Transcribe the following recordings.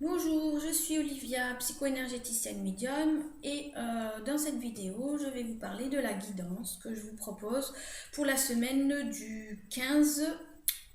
Bonjour, je suis Olivia, psycho-énergéticienne médium et dans cette vidéo, je vais vous parler de la guidance que je vous propose pour la semaine du 15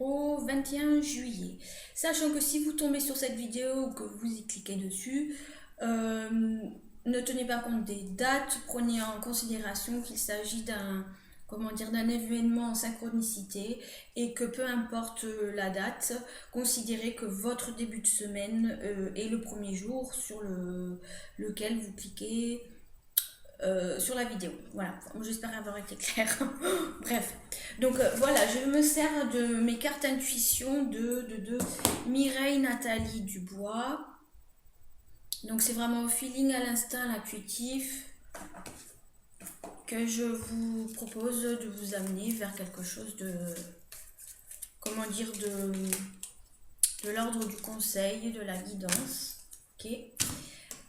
au 21 juillet. Sachant que si vous tombez sur cette vidéo ou que vous y cliquez dessus, euh, ne tenez pas compte des dates, prenez en considération qu'il s'agit d'un événement en synchronicité et que peu importe la date, considérez que votre début de semaine est le premier jour sur lequel vous cliquez sur la vidéo. Voilà, j'espère avoir été claire. Bref, donc voilà, je me sers de mes cartes intuition de Mireille Nathalie Dubois. Donc c'est vraiment au feeling, à l'instinct, à l'intuitif que je vous propose de vous amener vers quelque chose de, comment dire, de l'ordre du conseil, de la guidance. Ok.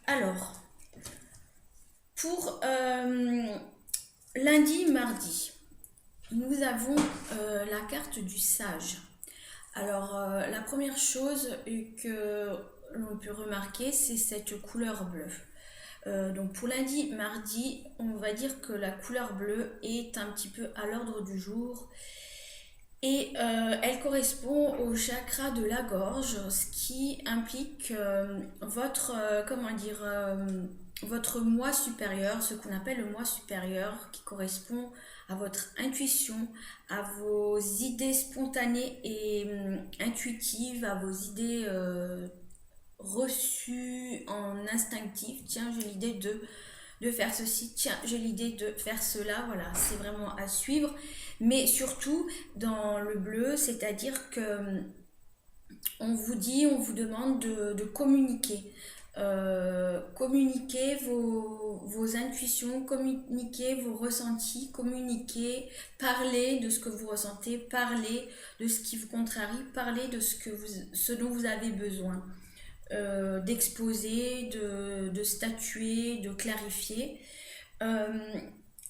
Alors, pour lundi, mardi, nous avons la carte du sage. Alors, la première chose que l'on peut remarquer, c'est cette couleur bleue. Donc pour lundi, mardi, on va dire que la couleur bleue est un petit peu à l'ordre du jour et elle correspond au chakra de la gorge, ce qui implique votre moi supérieur, ce qu'on appelle le moi supérieur, qui correspond à votre intuition, à vos idées spontanées et intuitives, à vos idées reçues en instinctif. Tiens, j'ai l'idée de faire ceci, tiens, j'ai l'idée de faire cela, voilà, c'est vraiment à suivre. Mais surtout, dans le bleu, c'est-à-dire que on vous demande de communiquer. Communiquer vos intuitions, communiquer vos ressentis, communiquer, parler de ce que vous ressentez, parler de ce qui vous contrarie, parler de ce dont vous avez besoin. D'exposer, de statuer, de clarifier. Euh,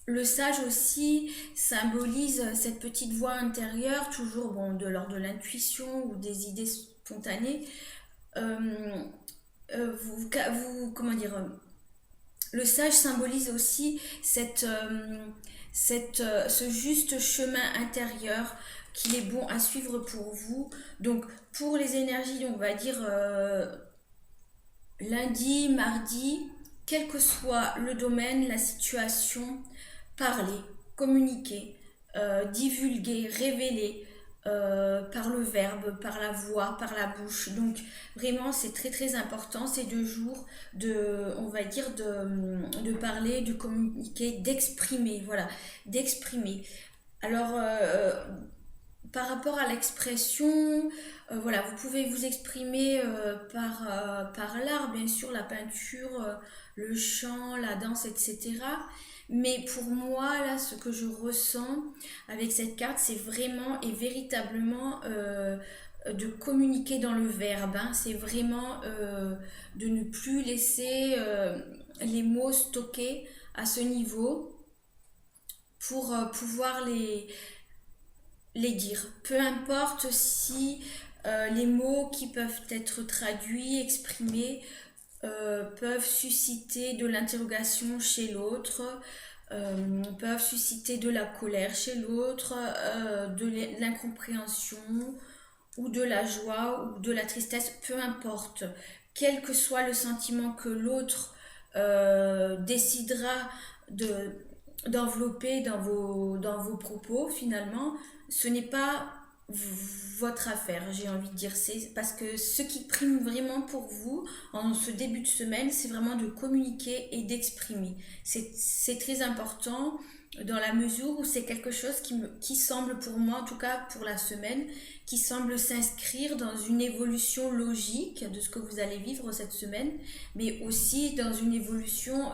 le sage aussi symbolise cette petite voix intérieure, toujours bon, de l'ordre de l'intuition ou des idées spontanées. Euh, comment dire, le sage symbolise aussi ce juste chemin intérieur qu'il est bon à suivre pour vous. Donc pour les énergies, on va dire lundi, mardi, quel que soit le domaine, la situation, parler, communiquer, divulguer, révéler par le verbe, par la voix, par la bouche. Donc vraiment c'est très très important ces 2 jours on va dire de parler, de communiquer, d'exprimer, voilà, d'exprimer. Alors par rapport à l'expression, voilà, vous pouvez vous exprimer par l'art, bien sûr, la peinture, le chant, la danse, etc. Mais pour moi, là, ce que je ressens avec cette carte, c'est vraiment et véritablement de communiquer dans le verbe, hein. C'est vraiment de ne plus laisser les mots stockés à ce niveau pour pouvoir les dire. Peu importe si les mots qui peuvent être traduits, exprimés, peuvent susciter de l'interrogation chez l'autre, peuvent susciter de la colère chez l'autre, de l'incompréhension ou de la joie ou de la tristesse, peu importe. Quel que soit le sentiment que l'autre décidera de, d'envelopper dans vos propos, finalement, ce n'est pas votre affaire, j'ai envie de dire. C'est parce que ce qui prime vraiment pour vous en ce début de semaine, c'est vraiment de communiquer et d'exprimer. C'est très important dans la mesure où c'est quelque chose qui semble pour moi, en tout cas pour la semaine, qui semble s'inscrire dans une évolution logique de ce que vous allez vivre cette semaine, mais aussi dans une évolution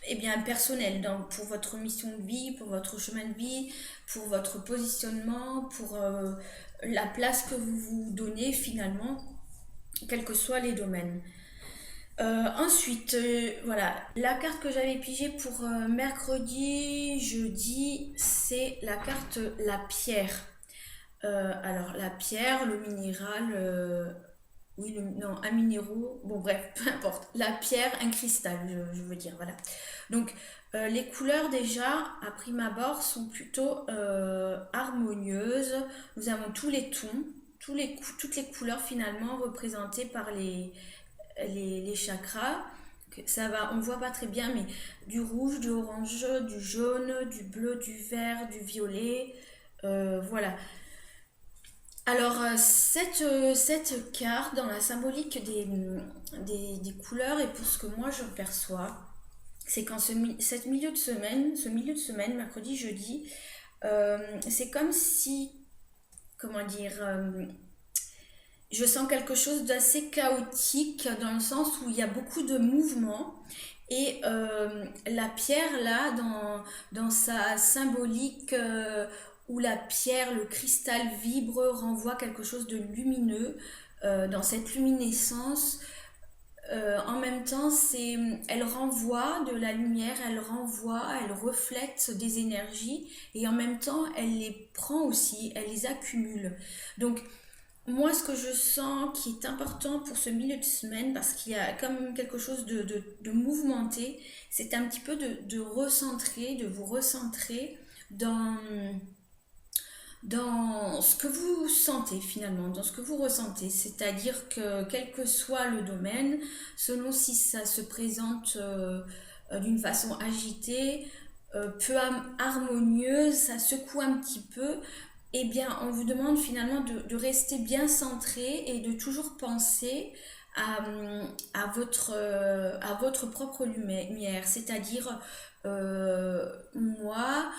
eh bien, personnelle pour votre mission de vie, pour votre chemin de vie, pour votre positionnement, pour la place que vous vous donnez finalement, quels que soient les domaines. Ensuite, voilà, la carte que j'avais pigée pour mercredi, jeudi, c'est la carte la pierre. Alors la pierre, le minéral, Oui, non, un minéraux, bon bref, peu importe. La pierre, un cristal, je veux dire, voilà. Donc, les couleurs déjà, à prime abord, sont plutôt harmonieuses. Nous avons tous les tons, toutes les couleurs finalement représentées par les chakras. Ça va, on voit pas très bien, mais du rouge, du orange, du jaune, du bleu, du vert, du violet, voilà. Alors, cette carte dans la symbolique des couleurs et pour ce que moi je perçois, c'est qu'en cette milieu de semaine, ce milieu de semaine, mercredi, jeudi, c'est comme si, comment dire, je sens quelque chose d'assez chaotique dans le sens où il y a beaucoup de mouvements et la pierre là, dans sa symbolique où la pierre, le cristal vibre, renvoie quelque chose de lumineux. Dans cette luminescence, en même temps, elle renvoie de la lumière, elle renvoie, elle reflète des énergies et en même temps, elle les prend aussi, elle les accumule. Donc, moi, ce que je sens qui est important pour ce milieu de semaine, parce qu'il y a comme quelque chose de mouvementé, c'est un petit peu de recentrer, de vous recentrer dans, dans ce que vous sentez finalement, dans ce que vous ressentez. C'est-à-dire que quel que soit le domaine, selon si ça se présente d'une façon agitée, peu harmonieuse, ça secoue un petit peu, eh bien, on vous demande finalement de rester bien centré et de toujours penser à, à votre propre lumière. C'est-à-dire, moi,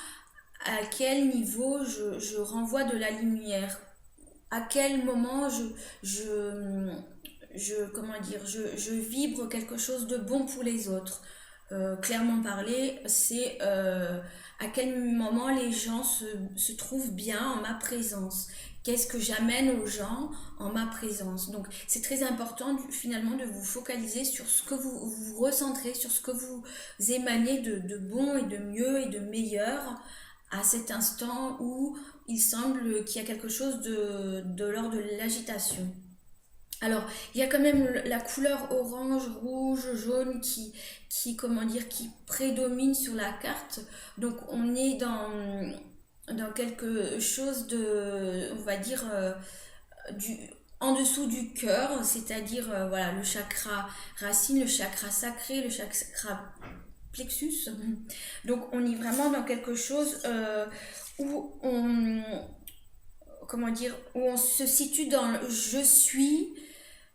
à quel niveau je renvoie de la lumière, à quel moment comment dire, je vibre quelque chose de bon pour les autres. Clairement parlé, c'est à quel moment les gens se trouvent bien en ma présence. Qu'est-ce que j'amène aux gens en ma présence. Donc c'est très important finalement de vous focaliser sur ce que vous recentrez, sur ce que vous émanez de bon et de mieux et de meilleur à cet instant où il semble qu'il y a quelque chose de l'ordre de l'agitation. Alors, il y a quand même la couleur orange, rouge, jaune comment dire, qui prédomine sur la carte. Donc, on est dans quelque chose de, on va dire, du, en dessous du cœur, c'est-à-dire, voilà, le chakra racine, le chakra sacré, le chakra plexus. Donc, on est vraiment dans quelque chose où comment dire, où on se situe dans le je suis,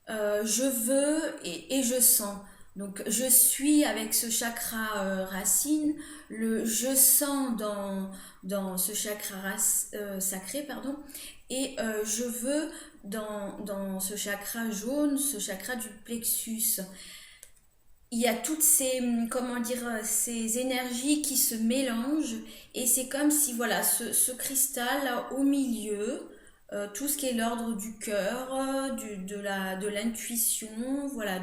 je veux et je sens. Donc je suis avec ce chakra racine, le je sens dans ce chakra sacré, pardon, et je veux dans ce chakra jaune, ce chakra du plexus. Il y a toutes ces, comment dire, ces énergies qui se mélangent et c'est comme si, voilà, ce cristal là, au milieu, tout ce qui est l'ordre du cœur, de l'intuition, voilà,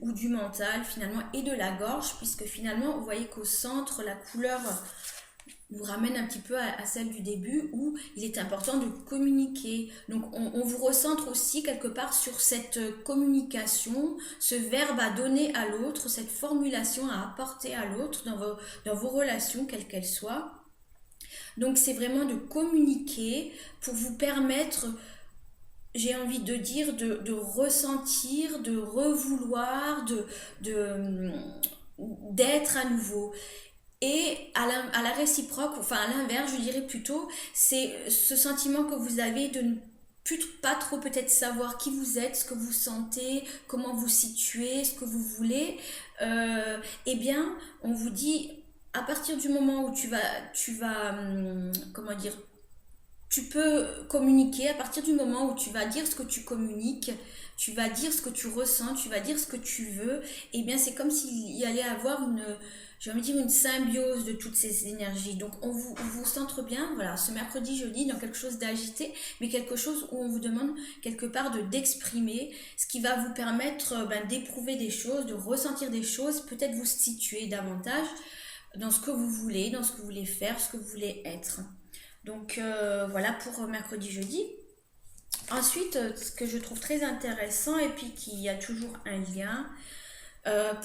ou du mental finalement, et de la gorge, puisque finalement, vous voyez qu'au centre, la couleur nous ramène un petit peu à celle du début où il est important de communiquer. Donc on vous recentre aussi quelque part sur cette communication, ce verbe à donner à l'autre, cette formulation à apporter à l'autre dans vos relations, quelles qu'elles soient. Donc c'est vraiment de communiquer pour vous permettre, j'ai envie de dire, de ressentir, de revouloir, de, d'être à nouveau. Et à la réciproque, enfin à l'inverse, je dirais plutôt, c'est ce sentiment que vous avez de ne plus pas trop peut-être savoir qui vous êtes, ce que vous sentez, comment vous situez, ce que vous voulez. Eh bien, on vous dit, à partir du moment où tu vas, comment dire, tu peux communiquer à partir du moment où tu vas dire ce que tu communiques, tu vas dire ce que tu ressens, tu vas dire ce que tu veux, et bien c'est comme s'il y allait avoir j'ai envie de dire une symbiose de toutes ces énergies. Donc on vous centre bien, voilà, ce mercredi, jeudi, dans quelque chose d'agité, mais quelque chose où on vous demande quelque part d'exprimer, ce qui va vous permettre d'éprouver des choses, de ressentir des choses, peut-être vous situer davantage dans ce que vous voulez, dans ce que vous voulez faire, ce que vous voulez être. Donc voilà pour mercredi, jeudi. Ensuite, ce que je trouve très intéressant et puis qui a toujours un lien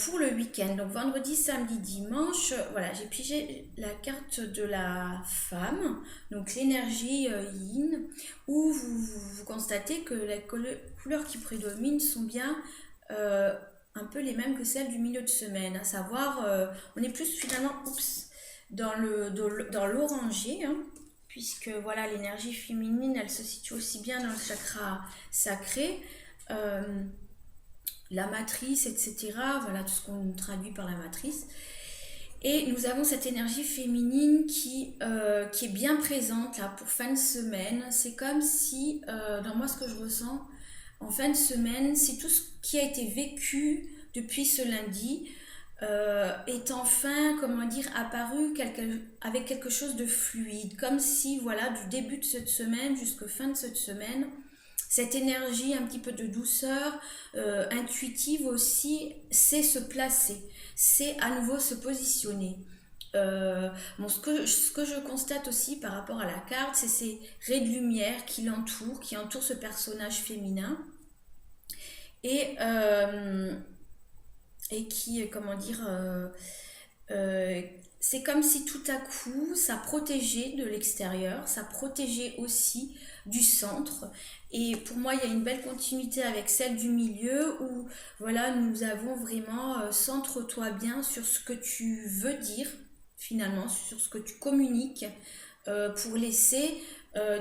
pour le week-end. Donc vendredi, samedi, dimanche, voilà, j'ai pigé la carte de la femme, donc l'énergie yin, où vous constatez que les couleurs qui prédominent sont bien euh, un peu les mêmes que celles du milieu de semaine, à savoir, on est plus finalement, dans l'oranger, hein, puisque voilà, l'énergie féminine, elle se situe aussi bien dans le chakra sacré, euh, la matrice, etc. Voilà tout ce qu'on traduit par la matrice. Et nous avons cette énergie féminine qui est bien présente là pour fin de semaine. C'est comme si, dans moi ce que je ressens, en fin de semaine, c'est tout ce qui a été vécu depuis ce lundi est enfin, comment dire, apparu avec quelque chose de fluide. Comme si, voilà, du début de cette semaine jusqu'à fin de cette semaine, cette énergie un petit peu de douceur, intuitive aussi, c'est se placer, c'est à nouveau se positionner. Bon, ce que je constate aussi par rapport à la carte, c'est ces raies de lumière qui entourent ce personnage féminin et, euh, et qui, comment dire, euh, c'est comme si tout à coup, ça protégeait de l'extérieur, ça protégeait aussi du centre. Et pour moi, il y a une belle continuité avec celle du milieu où, voilà, nous avons vraiment centre-toi bien sur ce que tu veux dire, finalement, sur ce que tu communiques, pour laisser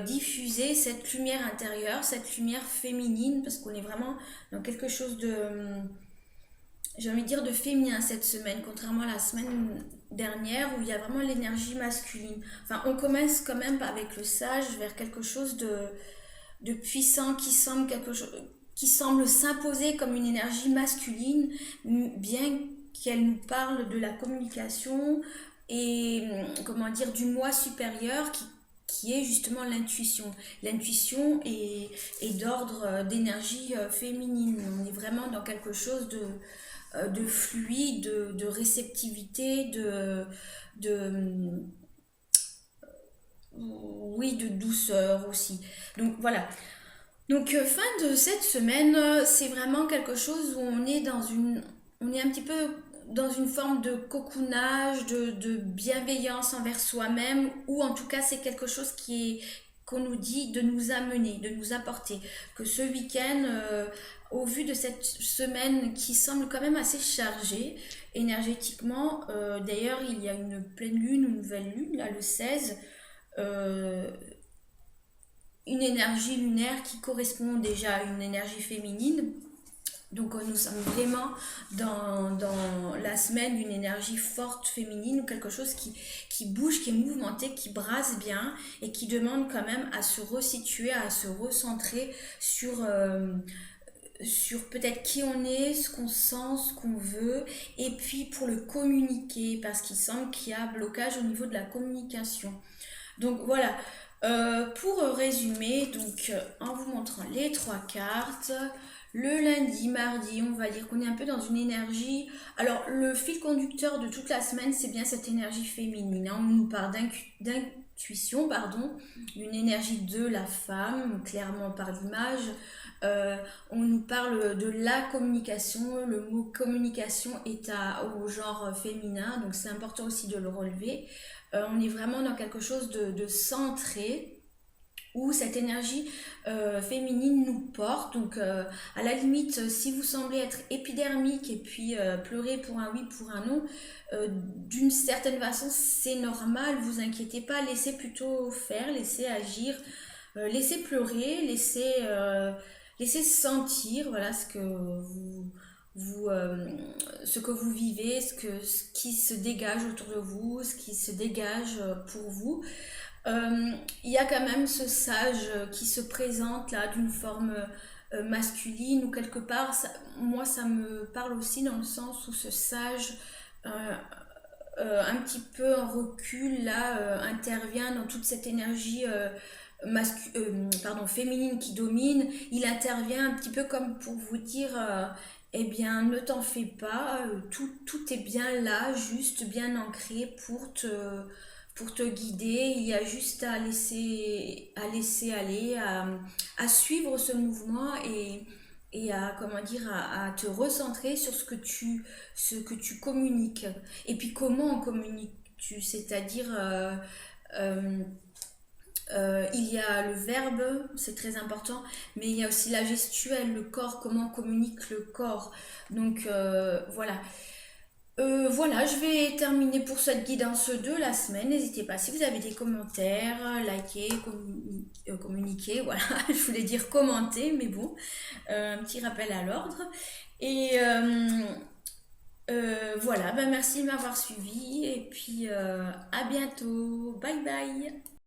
diffuser cette lumière intérieure, cette lumière féminine, parce qu'on est vraiment dans quelque chose de j'ai envie de dire de féminin cette semaine, contrairement à la semaine dernière où il y a vraiment l'énergie masculine. Enfin, on commence quand même avec le sage vers quelque chose de puissant qui semble s'imposer comme une énergie masculine, bien qu'elle nous parle de la communication et comment dire du moi supérieur qui est justement l'intuition. L'intuition est d'ordre d'énergie féminine. On est vraiment dans quelque chose de fluide, de réceptivité, de, oui, de douceur aussi. Donc voilà. Donc fin de cette semaine, c'est vraiment quelque chose où on est un petit peu dans une forme de cocoonage, de bienveillance envers soi-même, ou en tout cas c'est quelque chose qu'on nous dit de nous amener, de nous apporter. Que ce week-end, au vu de cette semaine qui semble quand même assez chargée énergétiquement, d'ailleurs il y a une pleine lune, une nouvelle lune, là le 16, euh, une énergie lunaire qui correspond déjà à une énergie féminine. Donc nous sommes vraiment dans la semaine d'une énergie forte féminine ou quelque chose qui bouge, qui est mouvementé, qui brasse bien et qui demande quand même à se resituer, à se recentrer sur peut-être qui on est, ce qu'on sent, ce qu'on veut, et puis pour le communiquer, parce qu'il semble qu'il y a blocage au niveau de la communication. Donc voilà, pour résumer, donc en vous montrant les trois cartes, le lundi, mardi, on va dire qu'on est un peu dans une énergie. Alors le fil conducteur de toute la semaine, c'est bien cette énergie féminine, hein. On nous parle d'intuition, pardon, d'une énergie de la femme, clairement par l'image. Euh, on nous parle de la communication. Le mot communication est au genre féminin, donc c'est important aussi de le relever. On est vraiment dans quelque chose de centré où cette énergie féminine nous porte. Donc à la limite, si vous semblez être épidermique et puis pleurer pour un oui, pour un non, d'une certaine façon c'est normal, vous inquiétez pas, laissez plutôt faire, laissez agir, laissez pleurer, laissez sentir voilà ce que vous vivez, ce qui se dégage autour de vous, ce qui se dégage pour vous. Il y a quand même ce sage qui se présente là d'une forme masculine ou quelque part, moi ça me parle aussi dans le sens où ce sage euh, un petit peu en recul là intervient dans toute cette énergie féminine qui domine. Il intervient un petit peu comme pour vous dire eh bien ne t'en fais pas, tout est bien là, juste bien ancré pour te guider. Il y a juste à laisser aller, à suivre ce mouvement et à, comment dire, à te recentrer sur ce que tu communiques. Et puis comment communiques-tu? C'est-à-dire, euh, il y a le verbe, c'est très important, mais il y a aussi la gestuelle, le corps, comment communique le corps. Donc voilà. Voilà, je vais terminer pour cette guidance de la semaine. N'hésitez pas si vous avez des commentaires, likez, communiquer, voilà, je voulais dire commenter, mais bon, un petit rappel à l'ordre. Et voilà, ben merci de m'avoir suivi et puis à bientôt. Bye bye.